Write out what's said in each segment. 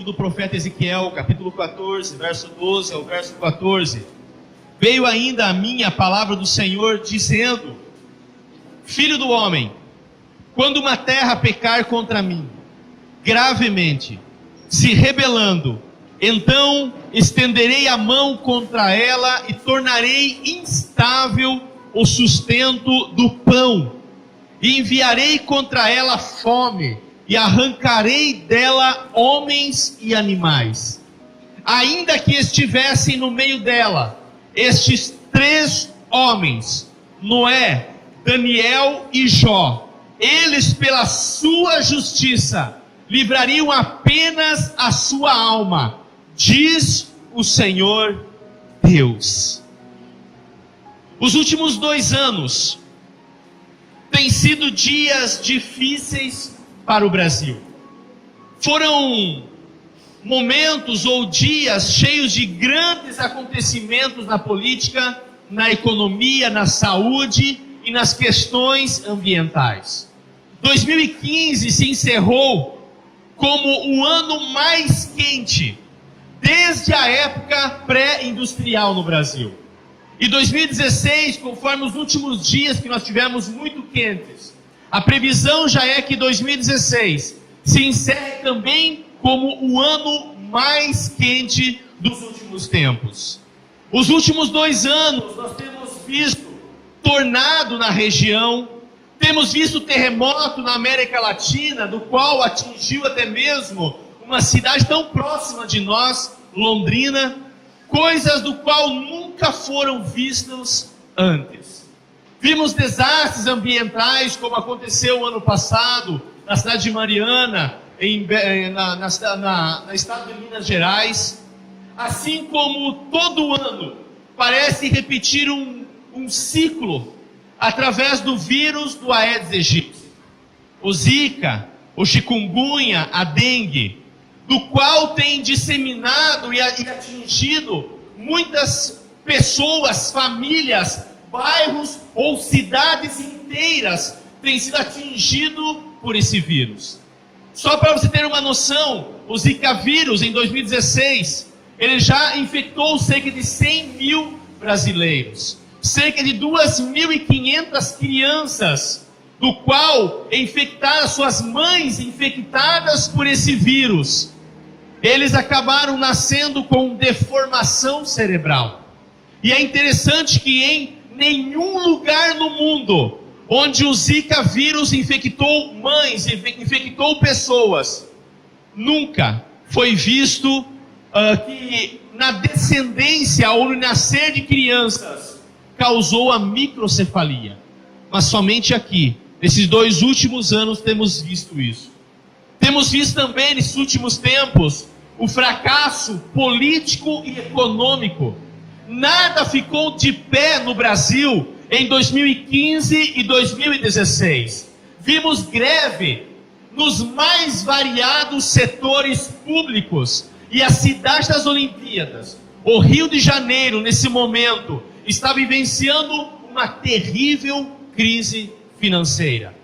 livro do profeta Ezequiel, capítulo 14, verso 12 ao verso 14. Veio ainda a mim a palavra do Senhor, dizendo: Filho do homem, quando uma terra pecar contra mim, gravemente, se rebelando, então estenderei a mão contra ela e tornarei instável o sustento do pão, e enviarei contra ela fome, e arrancarei dela homens e animais. Ainda que estivessem no meio dela estes 3 homens, Noé, Daniel e Jó, eles pela sua justiça livrariam apenas a sua alma, diz o Senhor Deus. Os últimos 2 anos têm sido dias difíceis para o Brasil. Foram momentos ou dias cheios de grandes acontecimentos na política, na economia, na saúde e nas questões ambientais. 2015 se encerrou como o ano mais quente desde a época pré-industrial no Brasil. E 2016, conforme os últimos dias que nós tivemos muito quentes, a previsão já é que 2016 se encerre também como o ano mais quente dos últimos tempos. Os últimos 2 anos nós temos visto tornado na região, temos visto terremoto na América Latina, do qual atingiu até mesmo uma cidade tão próxima de nós, Londrina, coisas do qual nunca foram vistas antes. Vimos desastres ambientais, como aconteceu ano passado, na cidade de Mariana, no estado de Minas Gerais. Assim como todo ano parece repetir um ciclo através do vírus do Aedes aegypti, o Zika, o chikungunya, a dengue, do qual tem disseminado e atingido muitas pessoas, famílias, bairros ou cidades inteiras têm sido atingidos por esse vírus. Só para você ter uma noção, o Zika vírus em 2016, ele já infectou cerca de 100 mil brasileiros, cerca de 2.500 crianças, do qual infectaram suas mães infectadas por esse vírus. Eles acabaram nascendo com deformação cerebral. E é interessante que em nenhum lugar no mundo onde o Zika vírus infectou mães, infectou pessoas, nunca foi visto que na descendência ou no nascer de crianças causou a microcefalia. Mas somente aqui, nesses 2 últimos anos, temos visto isso. Temos visto também, nesses últimos tempos, o fracasso político e econômico. Nada ficou de pé no Brasil em 2015 e 2016. Vimos greve nos mais variados setores públicos. E a cidade das Olimpíadas, o Rio de Janeiro, nesse momento, está vivenciando uma terrível crise financeira.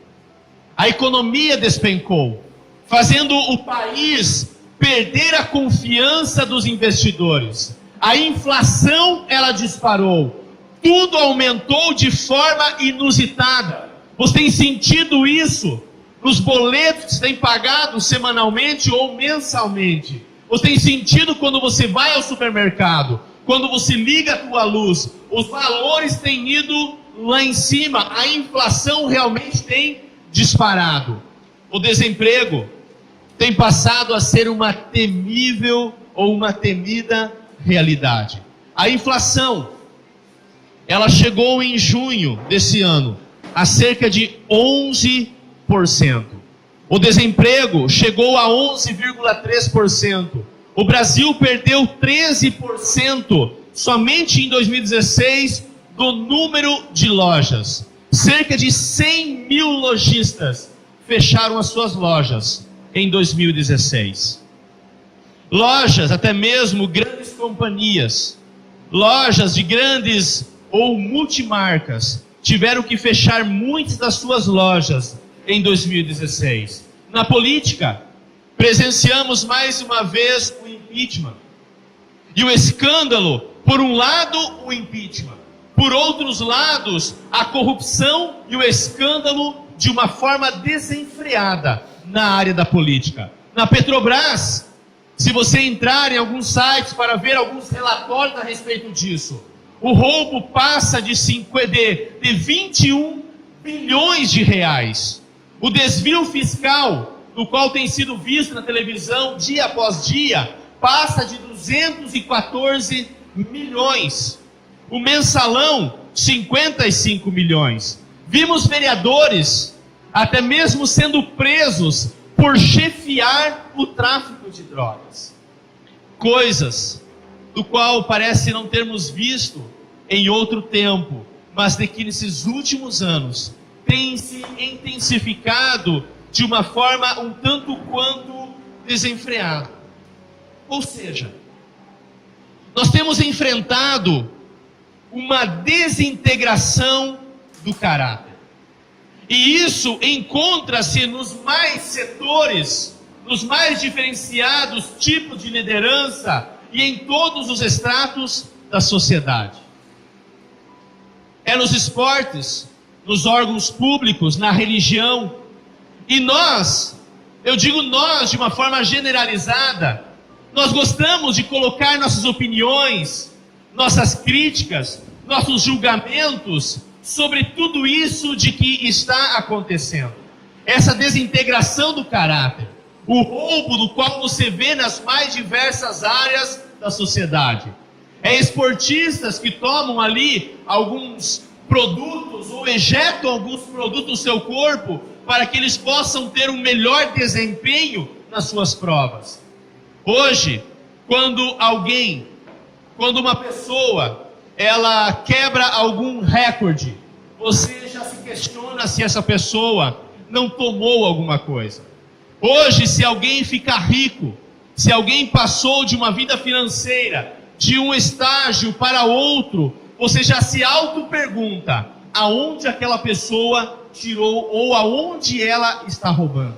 A economia despencou, fazendo o país perder a confiança dos investidores. A inflação, ela disparou. Tudo aumentou de forma inusitada. Você tem sentido isso nos boletos que você tem pagado semanalmente ou mensalmente? Você tem sentido quando você vai ao supermercado, quando você liga a tua luz, os valores têm ido lá em cima, a inflação realmente tem disparado. O desemprego tem passado a ser uma temível ou uma temida realidade. A inflação, ela chegou em junho desse ano a cerca de 11%. O desemprego chegou a 11,3%. O Brasil perdeu 13% somente em 2016 do número de lojas. Cerca de 100 mil lojistas fecharam as suas lojas em 2016. Lojas, até mesmo grandes companhias, lojas de grandes ou multimarcas, tiveram que fechar muitas das suas lojas em 2016. Na política, presenciamos mais uma vez o impeachment. E o escândalo, por um lado, o impeachment. Por outros lados, a corrupção e o escândalo de uma forma desenfreada na área da política. Na Petrobras, se você entrar em alguns sites para ver alguns relatórios a respeito disso, o roubo passa de 21 bilhões de reais. O desvio fiscal, no qual tem sido visto na televisão dia após dia, passa de 214 milhões. O mensalão, 55 milhões. Vimos vereadores até mesmo sendo presos por chefiar o tráfico de drogas. Coisas do qual parece não termos visto em outro tempo, mas de que nesses últimos anos tem se intensificado de uma forma um tanto quanto desenfreada. Ou seja, nós temos enfrentado uma desintegração do caráter. E isso encontra-se nos mais setores, nos mais diferenciados tipos de liderança e em todos os estratos da sociedade. É nos esportes, nos órgãos públicos, na religião. E nós, eu digo nós de uma forma generalizada, nós gostamos de colocar nossas opiniões, nossas críticas, nossos julgamentos sobre tudo isso de que está acontecendo. Essa desintegração do caráter, o roubo do qual você vê nas mais diversas áreas da sociedade. É esportistas que tomam ali alguns produtos ou ejetam alguns produtos do seu corpo para que eles possam ter um melhor desempenho nas suas provas. Hoje, quando uma pessoa, ela quebra algum recorde, você já se questiona se essa pessoa não tomou alguma coisa. Hoje, se alguém fica rico, se alguém passou de uma vida financeira, de um estágio para outro, você já se auto-pergunta aonde aquela pessoa tirou ou aonde ela está roubando.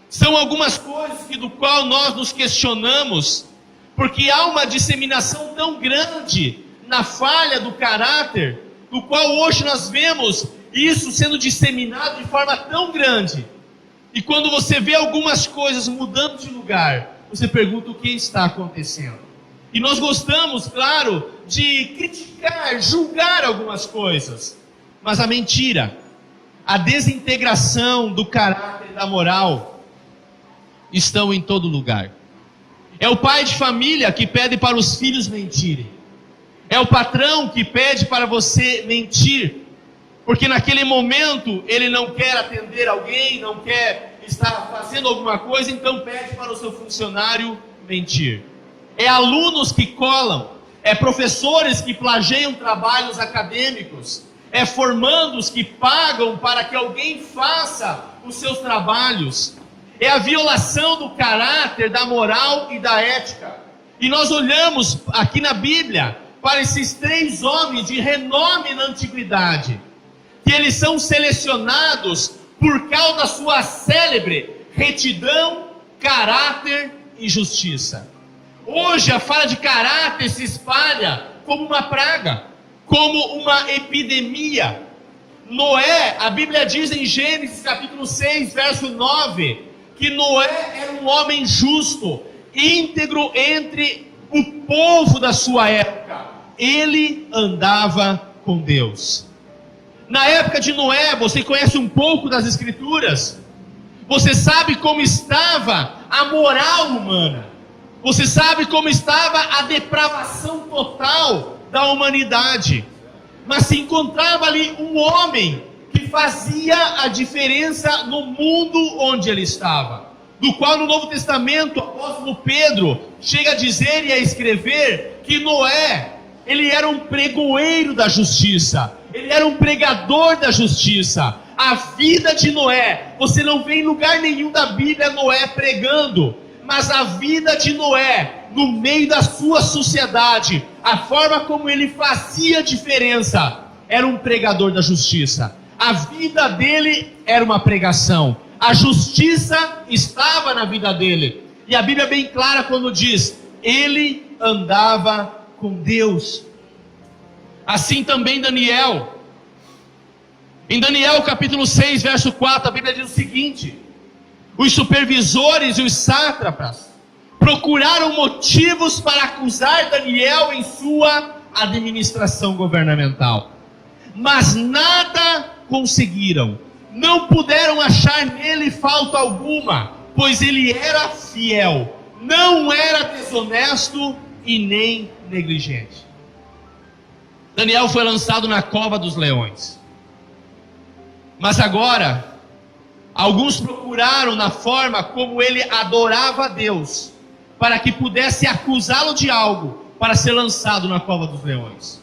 São algumas coisas do qual nós nos questionamos, porque há uma disseminação tão grande na falha do caráter, do qual hoje nós vemos isso sendo disseminado de forma tão grande. E quando você vê algumas coisas mudando de lugar, você pergunta o que está acontecendo. E nós gostamos, claro, de criticar, julgar algumas coisas. Mas a mentira, a desintegração do caráter e da moral estão em todo lugar. É o pai de família que pede para os filhos mentirem. É o patrão que pede para você mentir, porque naquele momento ele não quer atender alguém, não quer estar fazendo alguma coisa, então pede para o seu funcionário mentir. É alunos que colam, é professores que plagiam trabalhos acadêmicos, é formandos que pagam para que alguém faça os seus trabalhos. É a violação do caráter, da moral e da ética. E nós olhamos aqui na Bíblia para esses 3 homens de renome na antiguidade, que eles são selecionados por causa da sua célebre retidão, caráter e justiça. Hoje a falha de caráter se espalha como uma praga, como uma epidemia. Noé, a Bíblia diz em Gênesis capítulo 6, verso 9, que Noé era um homem justo, íntegro entre o povo da sua época. Ele andava com Deus. Na época de Noé, você conhece um pouco das Escrituras, você sabe como estava a moral humana, você sabe como estava a depravação total da humanidade, mas se encontrava ali um homem que fazia a diferença no mundo onde ele estava, do qual no Novo Testamento o apóstolo Pedro chega a dizer e a escrever que Noé, ele era um pregoeiro da justiça, ele era um pregador da justiça. A vida de Noé, você não vê em lugar nenhum da Bíblia Noé pregando, mas a vida de Noé, no meio da sua sociedade, a forma como ele fazia diferença, era um pregador da justiça. A vida dele era uma pregação, a justiça estava na vida dele. E a Bíblia é bem clara quando diz: ele andava com Deus. Assim também Daniel. Em Daniel capítulo 6, verso 4, a Bíblia diz o seguinte: os supervisores e os sátrapas procuraram motivos para acusar Daniel em sua administração governamental, mas nada conseguiram. Não puderam achar nele falta alguma, pois ele era fiel, não era desonesto e nem negligente. Daniel foi lançado na cova dos leões. Mas agora, alguns procuraram na forma como ele adorava a Deus, para que pudesse acusá-lo de algo, para ser lançado na cova dos leões.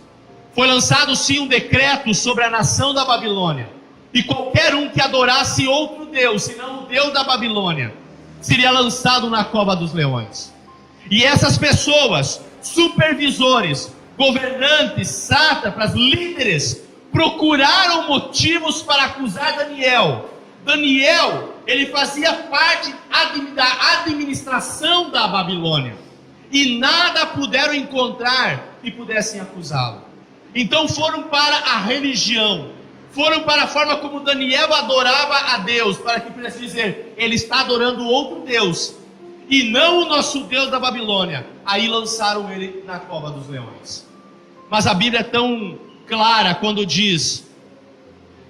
Foi lançado sim um decreto sobre a nação da Babilônia, e qualquer um que adorasse outro Deus, senão o Deus da Babilônia, seria lançado na cova dos leões. E essas pessoas, supervisores, governantes, sátrapas, líderes, procuraram motivos para acusar Daniel. Daniel, ele fazia parte da administração da Babilônia, e nada puderam encontrar que pudessem acusá-lo. Então foram para a religião, foram para a forma como Daniel adorava a Deus, para que pudesse dizer: ele está adorando outro Deus, e não o nosso Deus da Babilônia. Aí lançaram ele na cova dos leões. Mas a Bíblia é tão clara quando diz: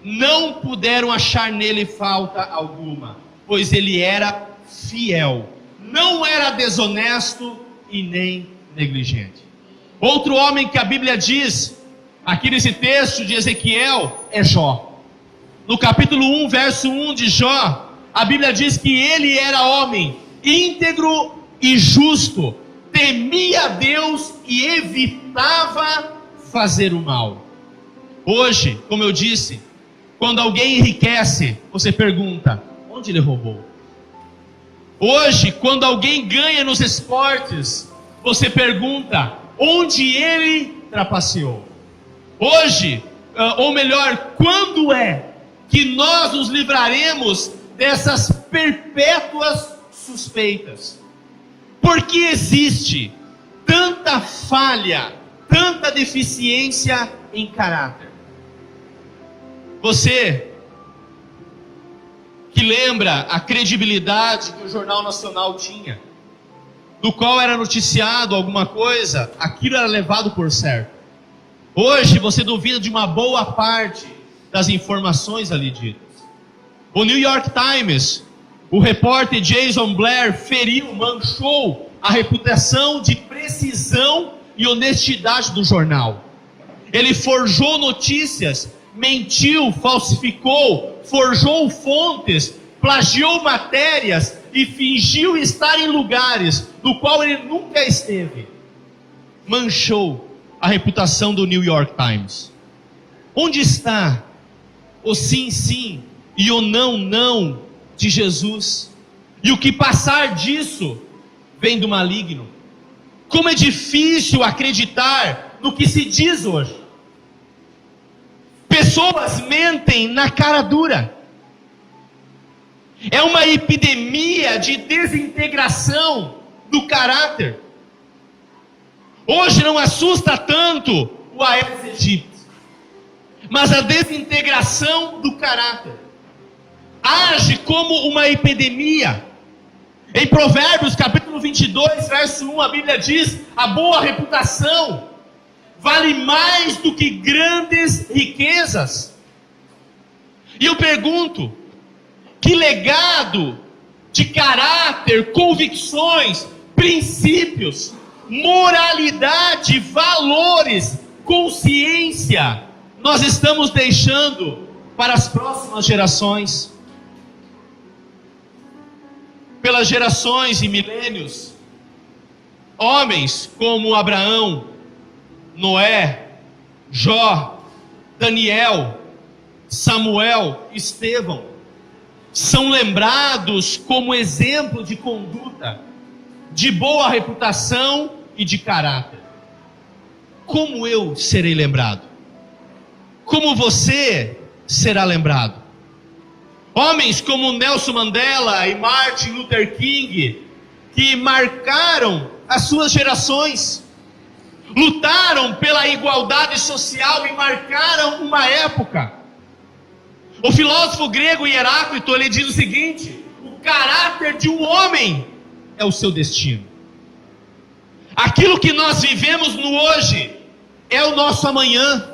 não puderam achar nele falta alguma, pois ele era fiel, não era desonesto e nem negligente. Outro homem que a Bíblia diz, aqui nesse texto de Ezequiel, é Jó. No capítulo 1, verso 1 de Jó, a Bíblia diz que ele era homem íntegro e justo, temia a Deus e evitava fazer o mal. Hoje, como eu disse, quando alguém enriquece, você pergunta: onde ele roubou? Hoje, quando alguém ganha nos esportes, você pergunta: onde ele trapaceou? Hoje, ou melhor, quando é que nós nos livraremos dessas perpétuas suspeitas? Porque existe tanta falha, tanta deficiência em caráter. Você que lembra a credibilidade que o Jornal Nacional tinha, do qual era noticiado alguma coisa, aquilo era levado por certo. Hoje você duvida de uma boa parte das informações ali ditas. O New York Times, o repórter Jason Blair feriu, manchou a reputação de precisão e honestidade do jornal. Ele forjou notícias, mentiu, falsificou, forjou fontes, plagiou matérias e fingiu estar em lugares no qual ele nunca esteve. Manchou a reputação do New York Times. Onde está o sim, sim e o não, não de Jesus? E o que passar disso vem do maligno. Como é difícil acreditar no que se diz hoje. Pessoas mentem na cara dura. É uma epidemia de desintegração do caráter. Hoje não assusta tanto o Aedes aegypti, mas a desintegração do caráter age como uma epidemia. Em Provérbios capítulo 22, verso 1, a Bíblia diz: a boa reputação vale mais do que grandes riquezas. E eu pergunto: que legado de caráter, convicções, princípios, moralidade, valores, consciência nós estamos deixando para as próximas gerações? Pelas gerações e milênios, homens como Abraão, Noé, Jó, Daniel, Samuel, Estevão, são lembrados como exemplo de conduta, de boa reputação e de caráter. Como eu serei lembrado? Como você será lembrado? Homens como Nelson Mandela e Martin Luther King, que marcaram as suas gerações, lutaram pela igualdade social e marcaram uma época. O filósofo grego Heráclito, ele diz o seguinte: o caráter de um homem é o seu destino. Aquilo que nós vivemos no hoje é o nosso amanhã.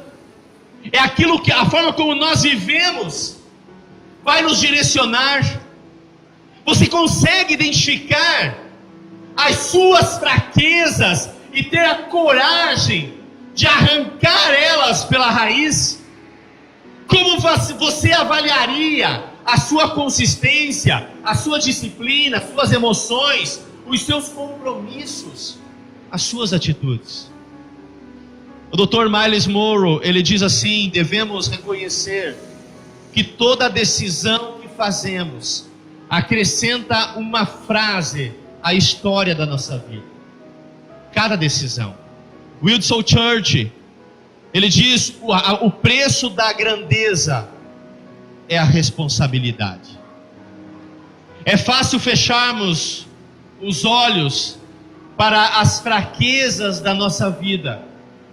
É aquilo que, a forma como nós vivemos vai nos direcionar. Você consegue identificar as suas fraquezas e ter a coragem de arrancar elas pela raiz? Como você avaliaria a sua consistência, a sua disciplina, as suas emoções, os seus compromissos, as suas atitudes? O Dr. Miles Monroe, ele diz assim: devemos reconhecer que toda decisão que fazemos acrescenta uma frase à história da nossa vida. Cada decisão. Winston Churchill, ele diz: o preço da grandeza é a responsabilidade. É fácil fecharmos os olhos para as fraquezas da nossa vida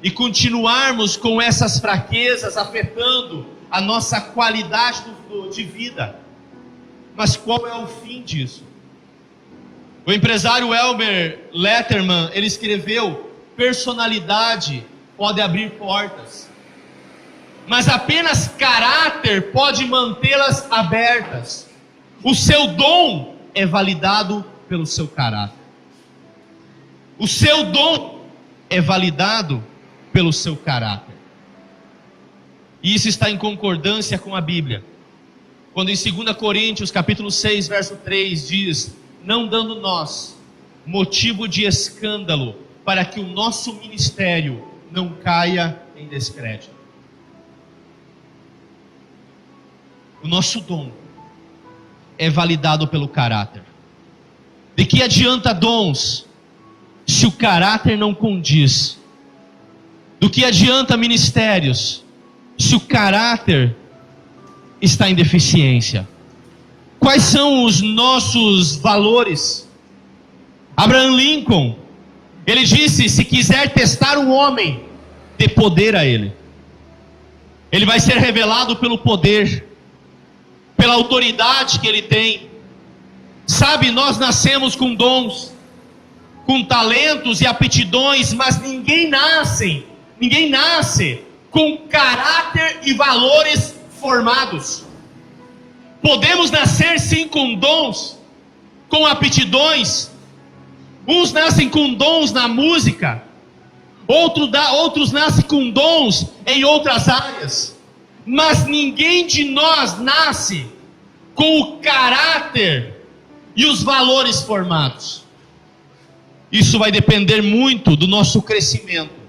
e continuarmos com essas fraquezas afetando a nossa qualidade de vida. Mas qual é o fim disso? O empresário Elmer Letterman, ele escreveu: personalidade pode abrir portas, mas apenas caráter pode mantê-las abertas. O seu dom é validado pelo seu caráter. O seu dom é validado pelo seu caráter. E isso está em concordância com a Bíblia. Quando em 2 Coríntios capítulo 6, verso 3 diz: não dando nós motivo de escândalo, para que o nosso ministério não caia em descrédito. O nosso dom é validado pelo caráter. De que adianta dons se o caráter não condiz? Do que adianta ministérios se o caráter está em deficiência? Quais são os nossos valores? Abraham Lincoln, ele disse: se quiser testar um homem, dê poder a ele. Ele vai ser revelado pelo poder, pela autoridade que ele tem. Sabe, nós nascemos com dons, com talentos e aptidões, mas ninguém nasce com caráter e valores formados. Podemos nascer sim com dons, com aptidões. Uns nascem com dons na música, outros nascem com dons em outras áreas, mas ninguém de nós nasce com o caráter e os valores formados. Isso vai depender muito do nosso crescimento,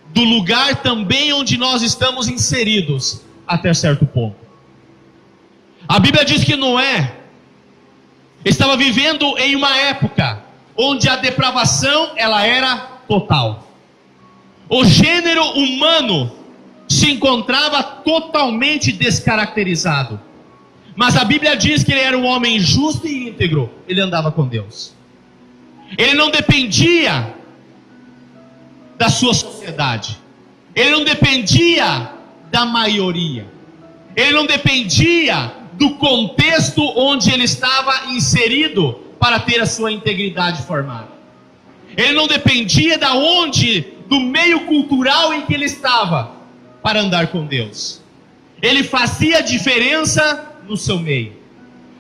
do lugar também onde nós estamos inseridos até certo ponto. A Bíblia diz que Noé estava vivendo em uma época onde a depravação ela era total. O gênero humano se encontrava totalmente descaracterizado. Mas a Bíblia diz que ele era um homem justo e íntegro. Ele andava com Deus. Ele não dependia da sua sociedade. Ele não dependia da maioria. Ele não dependia do contexto onde ele estava inserido para ter a sua integridade formada. Ele não dependia do meio cultural em que ele estava para andar com Deus. Ele fazia diferença no seu meio.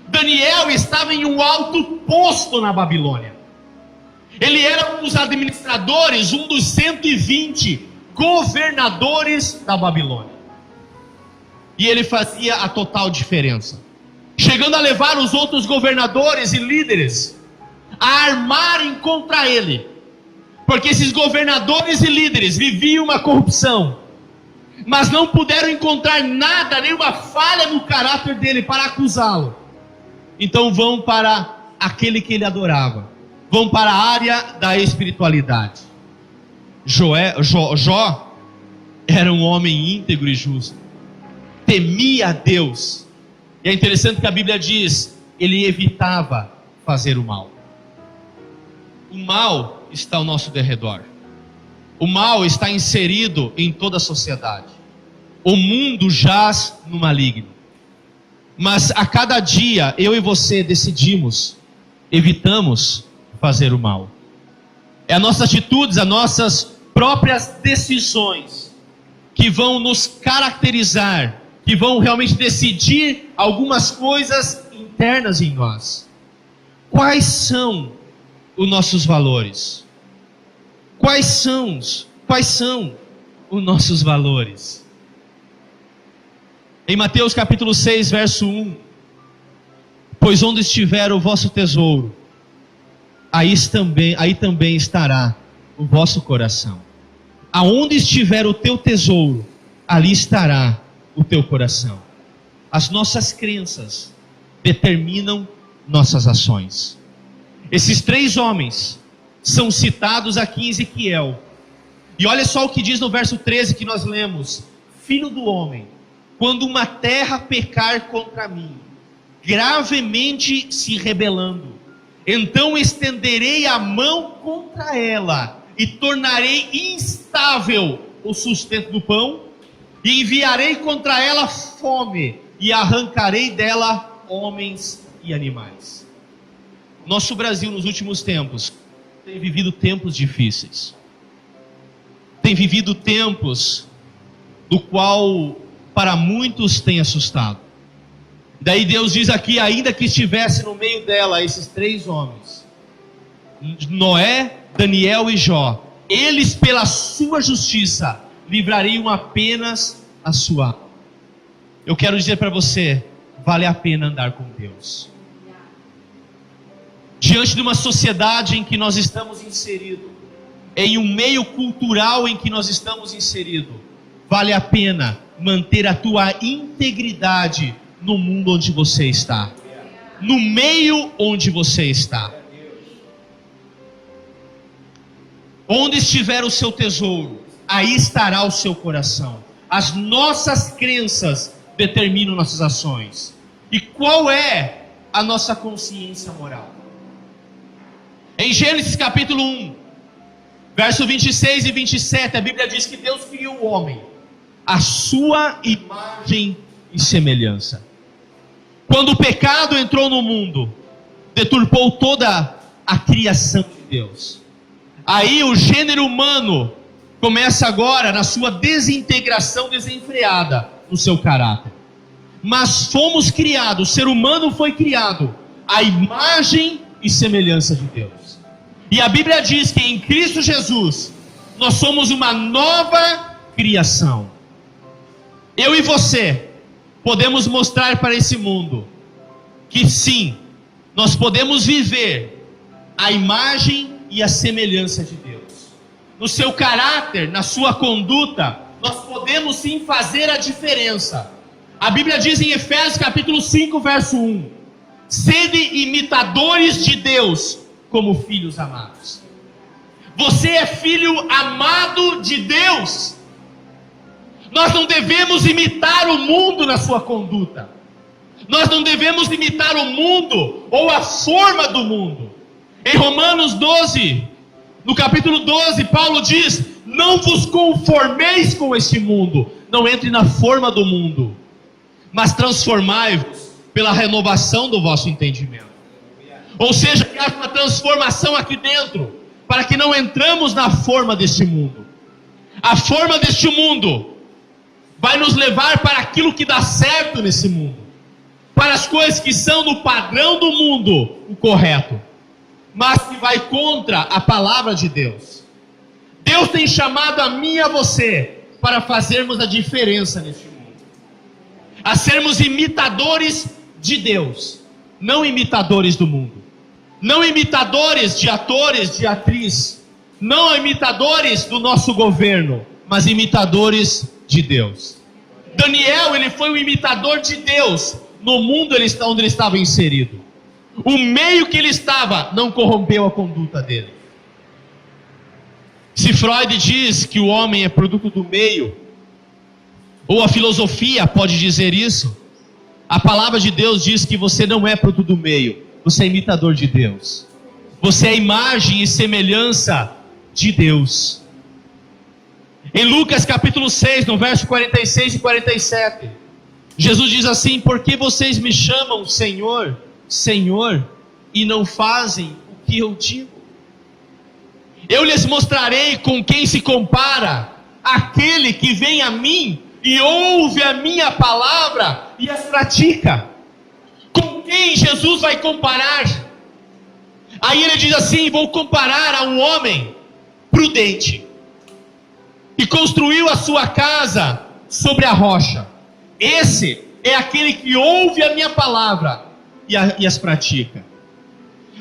Daniel estava em um alto posto na Babilônia. Ele era um dos administradores, um dos 120 governadores da Babilônia. E ele fazia a total diferença, chegando a levar os outros governadores e líderes a armarem contra ele, porque esses governadores e líderes viviam uma corrupção, mas não puderam encontrar nada, nenhuma falha no caráter dele para acusá-lo. Então vão para aquele que ele adorava, vão para a área da espiritualidade. Jó era um homem íntegro e justo, temia a Deus E é interessante que a Bíblia diz, ele evitava fazer o mal. O mal está ao nosso derredor. O mal está inserido em toda a sociedade. O mundo jaz no maligno. Mas a cada dia, eu e você decidimos, evitamos fazer o mal. É as nossas atitudes, as nossas próprias decisões que vão nos caracterizar, que vão realmente decidir algumas coisas internas em nós. Quais são os nossos valores? Quais são os nossos valores? Em Mateus capítulo 6, verso 1, pois onde estiver o vosso tesouro, aí também estará o vosso coração. Aonde estiver o teu tesouro, ali estará o teu coração. As nossas crenças determinam nossas ações. Esses 3 homens são citados aqui em Ezequiel. E olha só o que diz no verso 13 que nós lemos: Filho do homem, quando uma terra pecar contra mim, gravemente se rebelando, então estenderei a mão contra ela e tornarei instável o sustento do pão, e enviarei contra ela fome, e arrancarei dela homens e animais. Nosso Brasil nos últimos tempos tem vivido tempos difíceis. Tem vivido tempos do qual para muitos tem assustado. Daí Deus diz aqui, ainda que estivesse no meio dela esses 3 homens, Noé, Daniel e Jó, eles pela sua justiça livrariam apenas a sua alma. Eu quero dizer para você, vale a pena andar com Deus. Diante de uma sociedade em que nós estamos inseridos, em um meio cultural em que nós estamos inseridos, vale a pena manter a tua integridade no mundo onde você está, no meio onde você está. Onde estiver o seu tesouro, aí estará o seu coração. As nossas crenças determinam nossas ações. E qual é a nossa consciência moral? Em Gênesis capítulo 1, verso 26 e 27, a Bíblia diz que Deus criou o homem à sua imagem e semelhança. Quando o pecado entrou no mundo, deturpou toda a criação de Deus. Aí o gênero humano começa agora na sua desintegração desenfreada no seu caráter. Mas fomos criados, o ser humano foi criado à imagem e semelhança de Deus. E a Bíblia diz que em Cristo Jesus nós somos uma nova criação. Eu e você podemos mostrar para esse mundo que sim, nós podemos viver a imagem e a semelhança de Deus. No seu caráter, na sua conduta, nós podemos sim fazer a diferença. A Bíblia diz em Efésios capítulo 5, verso 1: sede imitadores de Deus como filhos amados. Você é filho amado de Deus. Nós não devemos imitar o mundo na sua conduta. Nós não devemos imitar o mundo ou a forma do mundo. Em Romanos 12, no capítulo 12, Paulo diz: não vos conformeis com este mundo, não entre na forma do mundo, mas transformai-vos pela renovação do vosso entendimento. Ou seja, que haja uma transformação aqui dentro, para que não entramos na forma deste mundo. A forma deste mundo vai nos levar para aquilo que dá certo nesse mundo, para as coisas que são no padrão do mundo, o correto, mas que vai contra a palavra de Deus. Deus tem chamado a mim e a você para fazermos a diferença neste mundo, a sermos imitadores de Deus, não imitadores do mundo, não imitadores de atores, de atriz, não imitadores do nosso governo, mas imitadores de Deus. Daniel, ele foi um imitador de Deus no mundo onde ele estava inserido. O meio que ele estava não corrompeu a conduta dele. Se Freud diz que o homem é produto do meio, ou a filosofia pode dizer isso, A palavra de Deus diz que você não é produto do meio, você é imitador de Deus. Você é imagem e semelhança de Deus. Em Lucas capítulo 6, no verso 46 e 47, Jesus diz assim: por que vocês me chamam Senhor, Senhor, e não fazem o que eu digo? Eu lhes mostrarei com quem se compara aquele que vem a mim e ouve a minha palavra e as pratica. Com quem Jesus vai comparar? Aí ele diz assim: vou comparar a um homem prudente, que construiu a sua casa sobre a rocha. Esse é aquele que ouve a minha palavra e as pratica.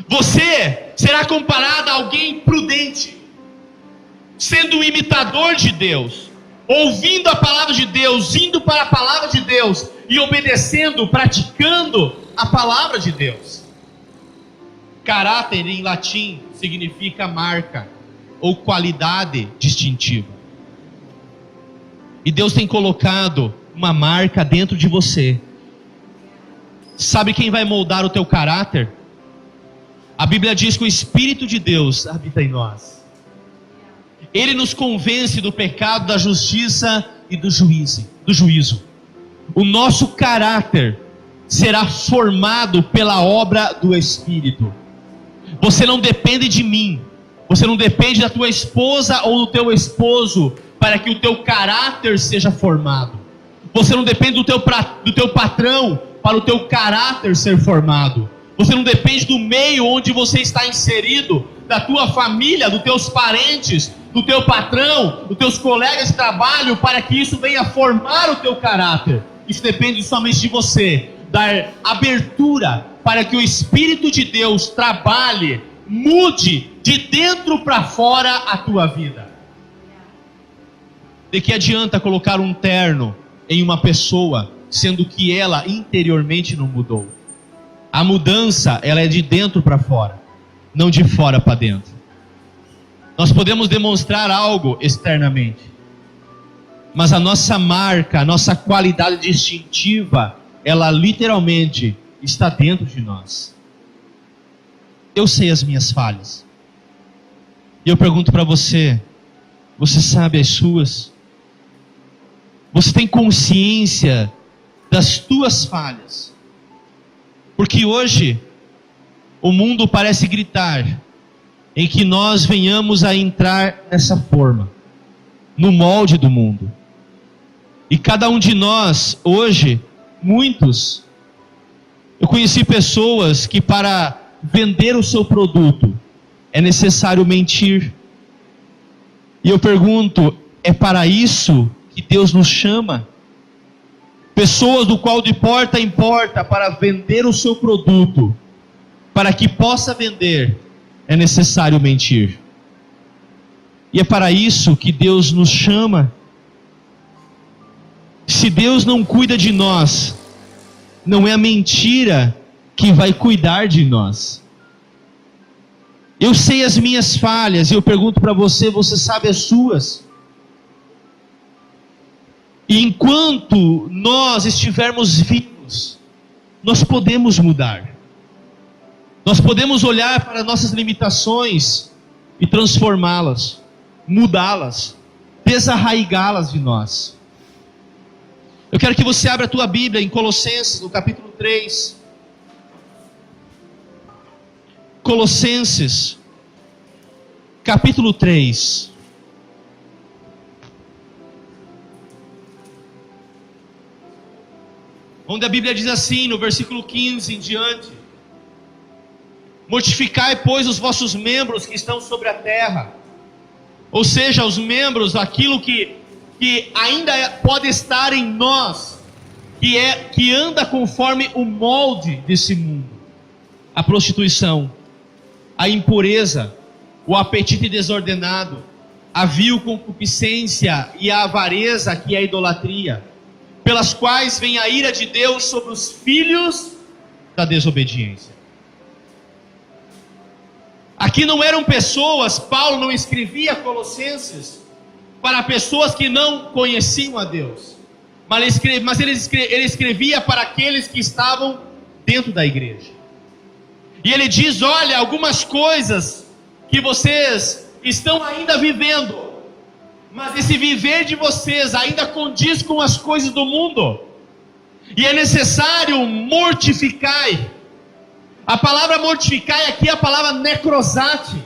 Você será comparado a alguém prudente, sendo um imitador de Deus, ouvindo a palavra de Deus, indo para a palavra de Deus e obedecendo, praticando a palavra de Deus. Caráter em latim significa marca ou qualidade distintiva. E Deus tem colocado uma marca dentro de você. Sabe quem vai moldar o teu caráter? A Bíblia diz que o Espírito de Deus habita em nós. Ele nos convence do pecado, da justiça e do juízo. O nosso caráter será formado pela obra do Espírito. Você não depende de mim, você não depende da tua esposa ou do teu esposo para que o teu caráter seja formado. Você não depende do teu patrão para o teu caráter ser formado. Você não depende do meio onde você está inserido, da tua família, dos teus parentes, do teu patrão, dos teus colegas de trabalho, para que isso venha formar o teu caráter. Isso depende somente de você, dar abertura para que o Espírito de Deus trabalhe, mude de dentro para fora a tua vida. De que adianta colocar um terno em uma pessoa, sendo que ela interiormente não mudou? A mudança, ela é de dentro para fora, não de fora para dentro. Nós podemos demonstrar algo externamente, mas a nossa marca, a nossa qualidade distintiva, ela literalmente está dentro de nós. Eu sei as minhas falhas. E eu pergunto para você, você sabe as suas? Você tem consciência das tuas falhas? Porque hoje o mundo parece gritar em que nós venhamos a entrar nessa forma, no molde do mundo. E cada um de nós hoje, muitos, eu conheci pessoas que para vender o seu produto é necessário mentir. E eu pergunto, é para isso que Deus nos chama? Pessoas do qual de porta em porta para vender o seu produto, para que possa vender, é necessário mentir. E é para isso que Deus nos chama. Se Deus não cuida de nós, não é a mentira que vai cuidar de nós. Eu sei as minhas falhas, e eu pergunto para você, você sabe as suas? E enquanto nós estivermos vivos, nós podemos mudar. Nós podemos olhar para nossas limitações e transformá-las, mudá-las, desarraigá-las de nós. Eu quero que você abra a tua Bíblia em Colossenses, no capítulo 3. Colossenses, capítulo 3. Onde a Bíblia diz assim, no versículo 15 em diante: mortificai, pois, os vossos membros que estão sobre a terra. Ou seja, os membros, aquilo que ainda pode estar em nós, que anda conforme o molde desse mundo. A prostituição, a impureza, o apetite desordenado, a vil concupiscência e a avareza, que é a idolatria, pelas quais vem a ira de Deus sobre os filhos da desobediência. Aqui não eram pessoas, Paulo não escrevia Colossenses para pessoas que não conheciam a Deus. mas ele escrevia para aqueles que estavam dentro da igreja. E ele diz: olha, algumas coisas que vocês estão ainda vivendo, mas esse viver de vocês ainda condiz com as coisas do mundo, e é necessário mortificar. A palavra mortificar aqui é a palavra necrosate,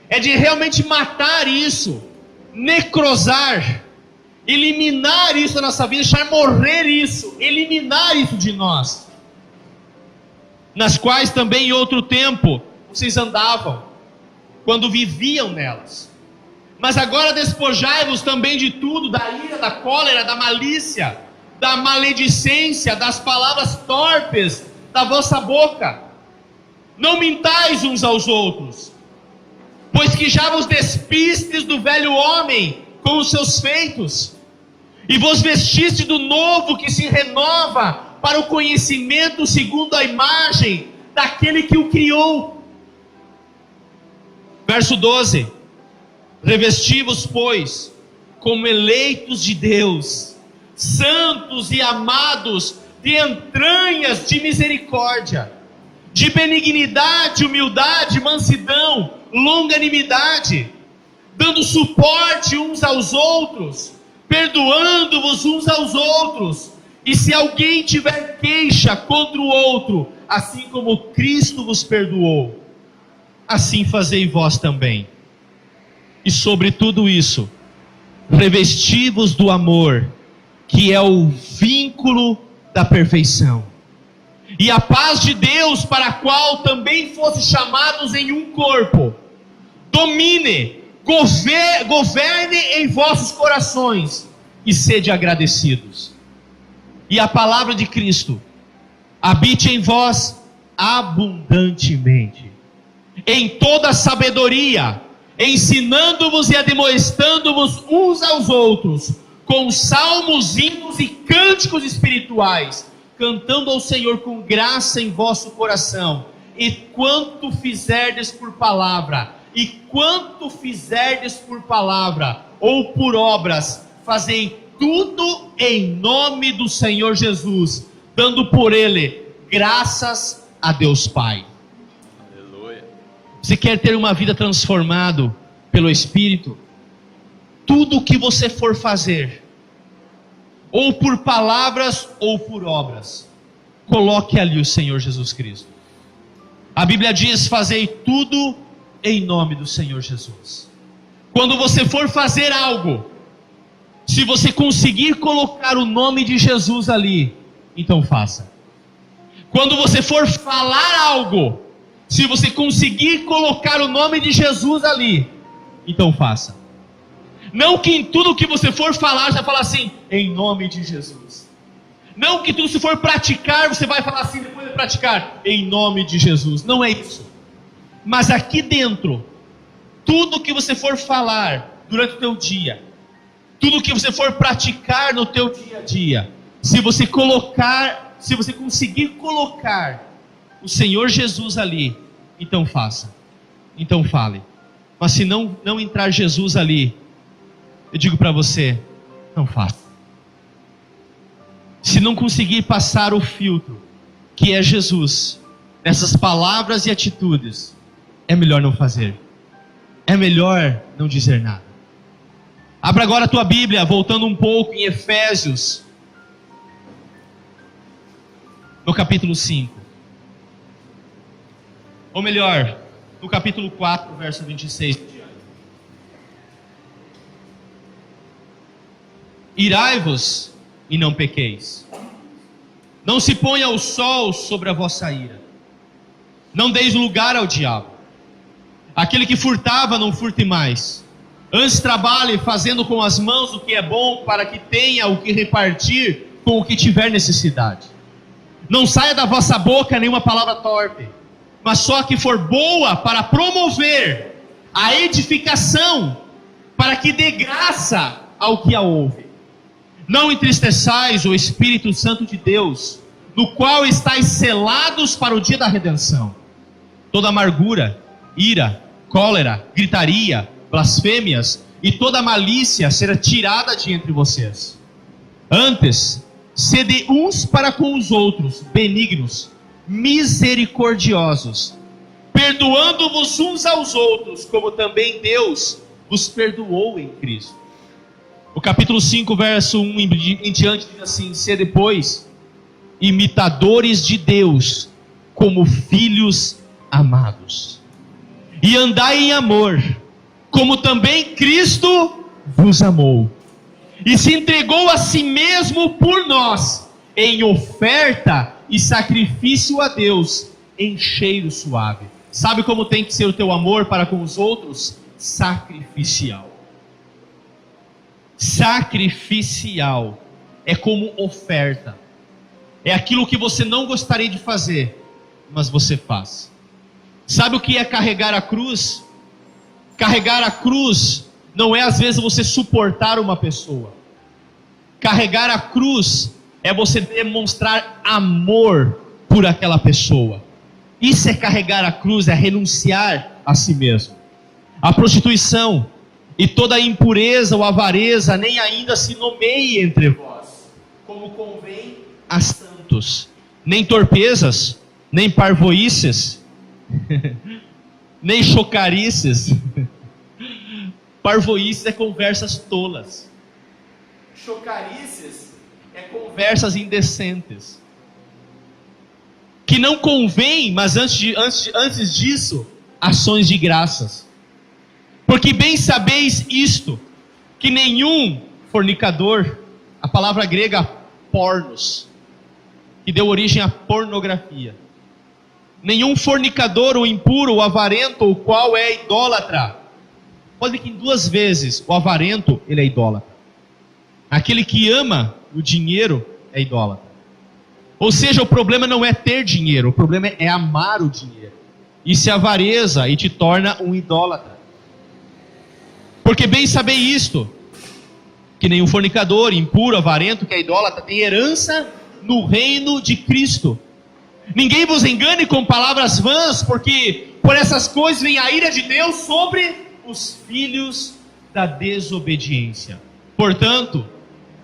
é de realmente matar isso, necrosar, eliminar isso da nossa vida, deixar morrer isso, eliminar isso de nós, nas quais também em outro tempo vocês andavam, quando viviam nelas. Mas agora despojai-vos também de tudo, da ira, da cólera, da malícia, da maledicência, das palavras torpes da vossa boca. Não mintais uns aos outros, pois que já vos despistes do velho homem com os seus feitos, e vos vestiste do novo que se renova para o conhecimento segundo a imagem daquele que o criou. Verso 12: revesti-vos, pois, como eleitos de Deus, santos e amados, de entranhas de misericórdia, de benignidade, humildade, mansidão, longanimidade, dando suporte uns aos outros, perdoando-vos uns aos outros, e se alguém tiver queixa contra o outro, assim como Cristo vos perdoou, assim fazei vós também. E sobre tudo isso, revesti-vos do amor, que é o vínculo da perfeição. E a paz de Deus, para a qual também fosse chamados em um corpo, domine, governe em vossos corações, e sede agradecidos. E a palavra de Cristo habite em vós abundantemente, em toda sabedoria, ensinando-vos e admoestando-vos uns aos outros, com salmos, hinos e cânticos espirituais, cantando ao Senhor com graça em vosso coração. E quanto fizerdes por palavra, ou por obras, fazei tudo em nome do Senhor Jesus, dando por ele graças a Deus Pai. Aleluia. Você quer ter uma vida transformada pelo Espírito? Tudo o que você for fazer, ou por palavras ou por obras, coloque ali o Senhor Jesus Cristo. A Bíblia diz: fazei tudo em nome do Senhor Jesus. Quando você for fazer algo, se você conseguir colocar o nome de Jesus ali, então faça. Quando você for falar algo, se você conseguir colocar o nome de Jesus ali, então faça. Não que em tudo que você for falar, já fala assim, em nome de Jesus. Não que tudo se for praticar, você vai falar assim depois de praticar, em nome de Jesus. Não é isso. Mas aqui dentro, tudo que você for falar durante o teu dia, tudo que você for praticar no teu dia a dia, se você conseguir colocar o Senhor Jesus ali, então faça, então fale. Mas se não entrar Jesus ali, eu digo para você, não faça. Se não conseguir passar o filtro, que é Jesus, nessas palavras e atitudes, é melhor não fazer. É melhor não dizer nada. Abra agora a tua Bíblia, voltando um pouco em Efésios, no capítulo 5. Ou melhor, no capítulo 4, verso 26. Irai-vos e não pequeis. Não se ponha o sol sobre a vossa ira. Não deis lugar ao diabo. Aquele que furtava, não furte mais. Antes trabalhe fazendo com as mãos o que é bom, para que tenha o que repartir com o que tiver necessidade. Não saia da vossa boca nenhuma palavra torpe, mas só a que for boa para promover a edificação, para que dê graça ao que a ouve. Não entristeçais o Espírito Santo de Deus, no qual estáis selados para o dia da redenção. Toda amargura, ira, cólera, gritaria, blasfêmias e toda malícia será tirada de entre vocês. Antes, sede uns para com os outros, benignos, misericordiosos, perdoando-vos uns aos outros, como também Deus vos perdoou em Cristo. O capítulo 5, verso 1 em diante diz assim: sede, pois, imitadores de Deus, como filhos amados, e andai em amor, como também Cristo vos amou, e se entregou a si mesmo por nós, em oferta e sacrifício a Deus, em cheiro suave. Sabe como tem que ser o teu amor para com os outros? Sacrificial. Sacrificial é como oferta. É aquilo que você não gostaria de fazer, mas você faz. Sabe o que é carregar a cruz? Carregar a cruz não é às vezes você suportar uma pessoa. Carregar a cruz é você demonstrar amor por aquela pessoa. Isso é carregar a cruz, é renunciar a si mesmo. A prostituição e toda a impureza ou avareza nem ainda se nomeie entre vós, como convém a santos. Nem torpezas, nem parvoíces, nem chocarices. Parvoíces é conversas tolas. Chocarices é conversas indecentes. Que não convém, mas antes disso, ações de graças. Porque bem sabeis isto, que nenhum fornicador, a palavra grega pornos, que deu origem à pornografia, nenhum fornicador, ou impuro, ou avarento, o qual é idólatra. Pode ver que em duas vezes o avarento, ele é idólatra. Aquele que ama o dinheiro é idólatra. Ou seja, o problema não é ter dinheiro, o problema é amar o dinheiro. Isso é avareza e te torna um idólatra. Porque bem sabei isto, que nenhum fornicador, impuro, avarento, que é idólatra, tem herança no reino de Cristo. Ninguém vos engane com palavras vãs, porque por essas coisas vem a ira de Deus sobre os filhos da desobediência. Portanto,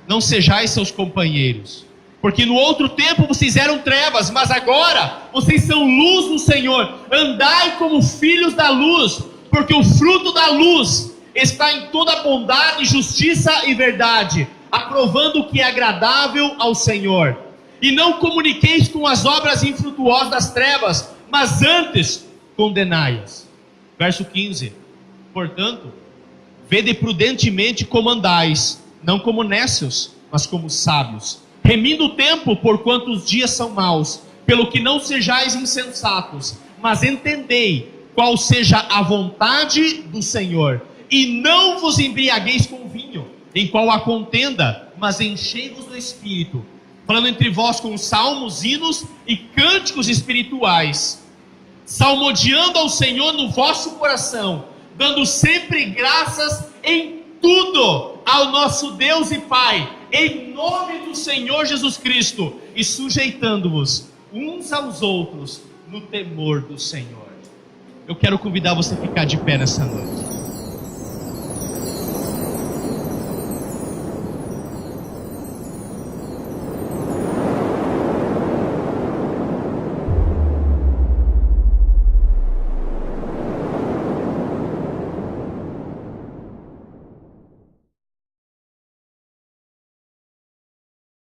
não sejais seus companheiros, porque no outro tempo vocês eram trevas, mas agora vocês são luz no Senhor. Andai como filhos da luz, porque o fruto da luz está em toda bondade, justiça e verdade, aprovando o que é agradável ao Senhor. E não comuniqueis com as obras infrutuosas das trevas, mas antes condenai-as. Verso 15. Portanto, vede prudentemente como andais, não como nécios, mas como sábios, remindo o tempo, porquanto os dias são maus, pelo que não sejais insensatos, mas entendei qual seja a vontade do Senhor. E não vos embriagueis com vinho, em qual há contenda, mas enchei-vos do Espírito, falando entre vós com salmos, hinos e cânticos espirituais, salmodiando ao Senhor no vosso coração, dando sempre graças em tudo ao nosso Deus e Pai, em nome do Senhor Jesus Cristo, e sujeitando-vos uns aos outros no temor do Senhor. Eu quero convidar você a ficar de pé nessa noite.